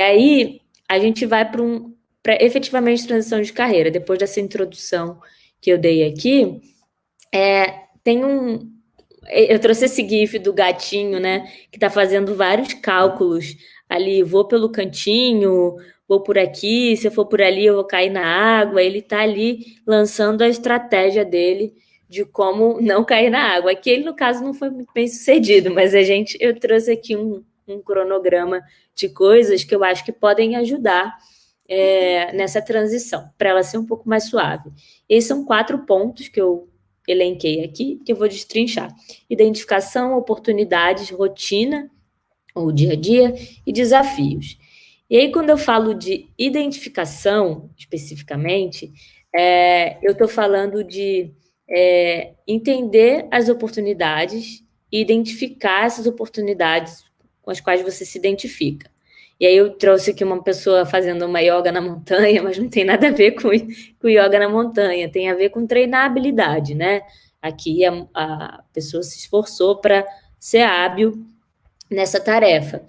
aí a gente vai para efetivamente transição de carreira. Depois dessa introdução que eu dei aqui, tem eu trouxe esse GIF do gatinho, né? Que está fazendo vários cálculos ali. Vou pelo cantinho, vou por aqui, se eu for por ali, eu vou cair na água. Ele está ali lançando a estratégia dele de como não cair na água. Aqui ele, no caso, não foi muito bem sucedido, mas eu trouxe aqui um cronograma de coisas que eu acho que podem ajudar nessa transição, para ela ser um pouco mais suave. Esses são 4 pontos que eu elenquei aqui, que eu vou destrinchar: identificação, oportunidades, rotina, ou dia a dia, e desafios. E aí, quando eu falo de identificação, especificamente, eu estou falando de entender as oportunidades e identificar essas oportunidades com as quais você se identifica. E aí eu trouxe aqui uma pessoa fazendo uma yoga na montanha, mas não tem nada a ver com yoga na montanha, tem a ver com treinar a habilidade, né? Aqui a pessoa se esforçou para ser hábil nessa tarefa.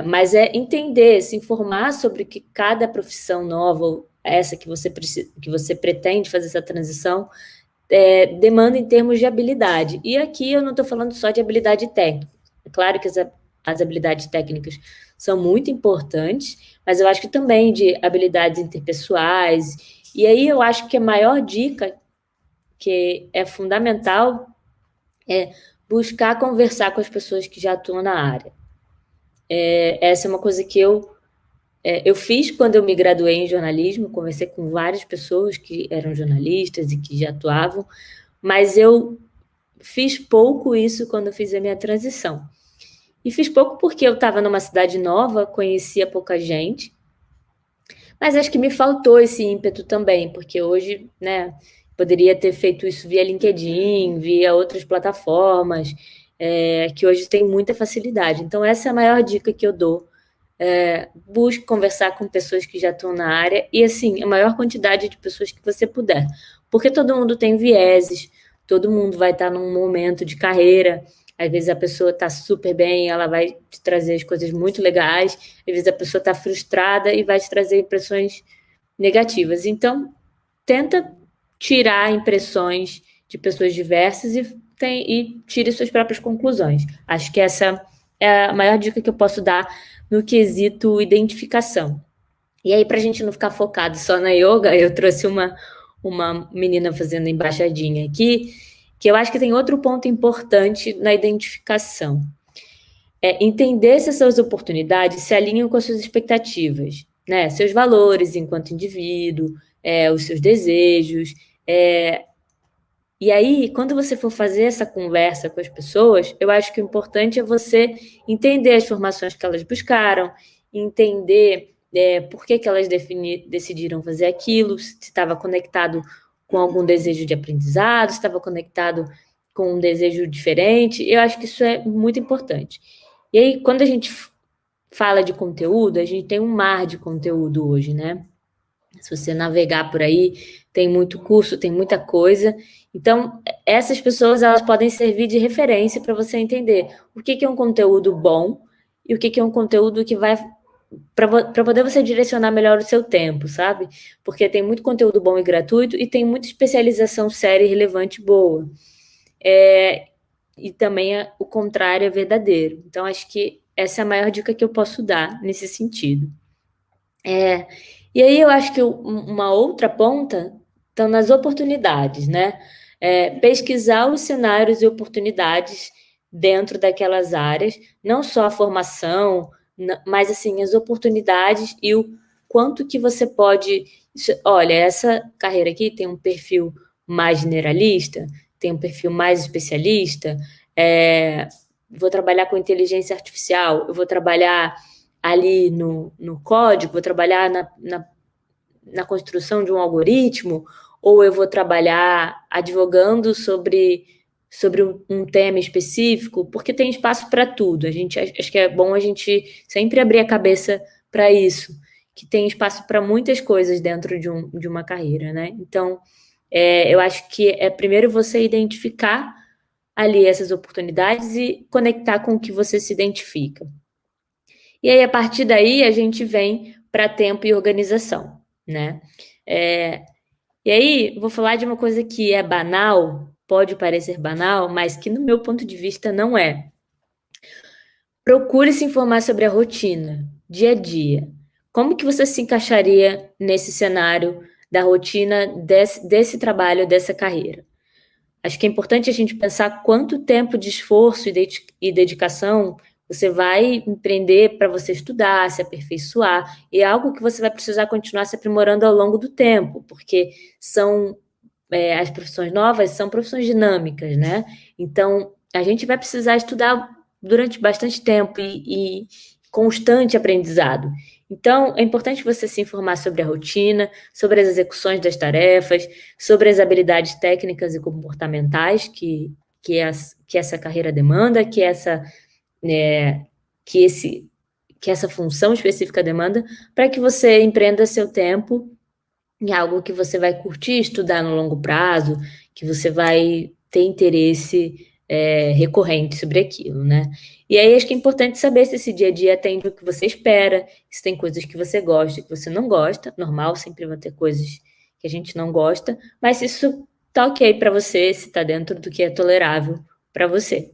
Mas é entender, se informar sobre que cada profissão nova, essa que você precisa, que você pretende fazer essa transição, demanda em termos de habilidade. E aqui eu não estou falando só de habilidade técnica. É claro que as habilidades técnicas são muito importantes, mas eu acho que também de habilidades interpessoais. E aí eu acho que a maior dica que é fundamental é buscar conversar com as pessoas que já atuam na área. Essa é uma coisa que eu fiz quando eu me graduei em jornalismo, conversei com várias pessoas que eram jornalistas e que já atuavam, mas eu fiz pouco isso quando eu fiz a minha transição. E fiz pouco porque eu estava numa cidade nova, conhecia pouca gente, mas acho que me faltou esse ímpeto também, porque hoje, né, poderia ter feito isso via LinkedIn, via outras plataformas, que hoje tem muita facilidade. Então, essa é a maior dica que eu dou. Busque conversar com pessoas que já estão na área e, assim, a maior quantidade de pessoas que você puder. Porque todo mundo tem vieses, todo mundo vai estar num momento de carreira. Às vezes a pessoa está super bem, ela vai te trazer as coisas muito legais. Às vezes a pessoa está frustrada e vai te trazer impressões negativas. Então, tenta tirar impressões de pessoas diversas e tire suas próprias conclusões. Acho que essa é a maior dica que eu posso dar no quesito identificação. E aí, para a gente não ficar focado só na yoga, eu trouxe uma menina fazendo embaixadinha aqui, que eu acho que tem outro ponto importante na identificação. É entender se as suas oportunidades se alinham com as suas expectativas, né? Seus valores enquanto indivíduo, os seus desejos. E aí, quando você for fazer essa conversa com as pessoas, eu acho que o importante é você entender as formações que elas buscaram, entender por que elas decidiram fazer aquilo, se estava conectado com algum desejo de aprendizado, se estava conectado com um desejo diferente. Eu acho que isso é muito importante. E aí, quando a gente fala de conteúdo, a gente tem um mar de conteúdo hoje, né? Se você navegar por aí, tem muito curso, tem muita coisa. Então, essas pessoas elas podem servir de referência para você entender o que é um conteúdo bom e o que é um conteúdo que vai para poder você direcionar melhor o seu tempo, sabe? Porque tem muito conteúdo bom e gratuito e tem muita especialização séria e relevante boa. E também o contrário é verdadeiro. Então, acho que essa é a maior dica que eu posso dar nesse sentido. E aí eu acho que uma outra ponta estão nas oportunidades, né? Pesquisar os cenários e oportunidades dentro daquelas áreas, não só a formação, mas assim as oportunidades e o quanto que você pode. Olha, essa carreira aqui tem um perfil mais generalista, tem um perfil mais especialista. Vou trabalhar com inteligência artificial, eu vou trabalhar ali no código, vou trabalhar na construção de um algoritmo, ou eu vou trabalhar advogando sobre um tema específico, porque tem espaço para tudo. Acho que é bom a gente sempre abrir a cabeça para isso, que tem espaço para muitas coisas dentro de uma carreira, né? Então, eu acho que primeiro você identificar ali essas oportunidades e conectar com o que você se identifica. E aí, a partir daí, a gente vem para tempo e organização, né? E aí, vou falar de uma coisa que é banal, pode parecer banal, mas que no meu ponto de vista não é. Procure se informar sobre a rotina, dia a dia. Como que você se encaixaria nesse cenário da rotina desse trabalho, dessa carreira? Acho que é importante a gente pensar quanto tempo de esforço e dedicação você vai empreender para você estudar, se aperfeiçoar, e é algo que você vai precisar continuar se aprimorando ao longo do tempo, porque as profissões novas são profissões dinâmicas, né? Então, a gente vai precisar estudar durante bastante tempo e constante aprendizado. Então, é importante você se informar sobre a rotina, sobre as execuções das tarefas, sobre as habilidades técnicas e comportamentais que essa carreira demanda, né, que, esse, que essa função específica demanda, para que você empreenda seu tempo em algo que você vai curtir estudar no longo prazo, que você vai ter interesse recorrente sobre aquilo, né? E aí acho que é importante saber se esse dia a dia atende o que você espera, se tem coisas que você gosta e que você não gosta. Normal, sempre vão ter coisas que a gente não gosta, mas se isso tá ok para você, se tá dentro do que é tolerável para você.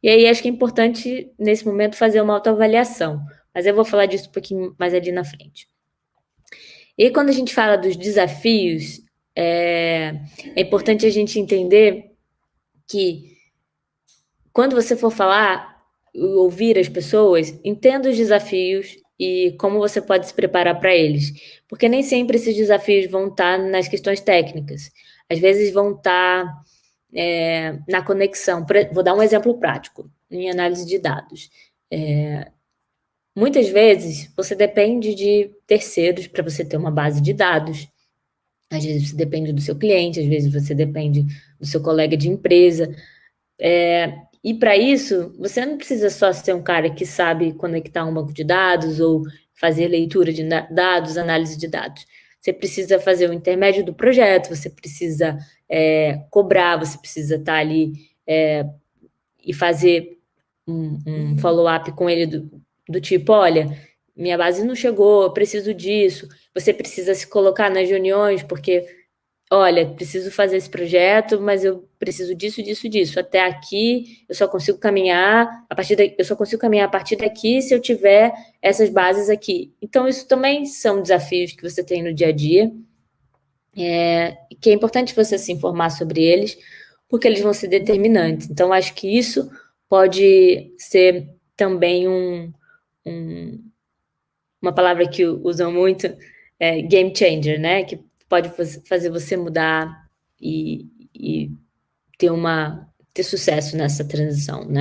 E aí acho que é importante, nesse momento, fazer uma autoavaliação. Mas eu vou falar disso um pouquinho mais ali na frente. E quando a gente fala dos desafios, é importante a gente entender que quando você for falar, ouvir as pessoas, entenda os desafios e como você pode se preparar para eles. Porque nem sempre esses desafios vão estar nas questões técnicas. Às vezes vão estar na conexão. Vou dar um exemplo prático em análise de dados. Muitas vezes você depende de terceiros para você ter uma base de dados. Às vezes você depende do seu cliente, às vezes você depende do seu colega de empresa. E para isso, você não precisa só ser um cara que sabe conectar um banco de dados ou fazer leitura de dados, análise de dados. Você precisa fazer o intermédio do projeto, você precisa cobrar, você precisa estar ali e fazer um follow-up com ele do tipo, olha, minha base não chegou, eu preciso disso. Você precisa se colocar nas reuniões, porque, olha, preciso fazer esse projeto, mas eu preciso disso, disso, disso. Até aqui eu só consigo caminhar eu só consigo caminhar a partir daqui se eu tiver essas bases aqui. Então, isso também são desafios que você tem no dia a dia, que é importante você se informar sobre eles, porque eles vão ser determinantes. Então, acho que isso pode ser também uma palavra que usam muito, game changer, né? Que pode fazer você mudar e ter sucesso nessa transição, né?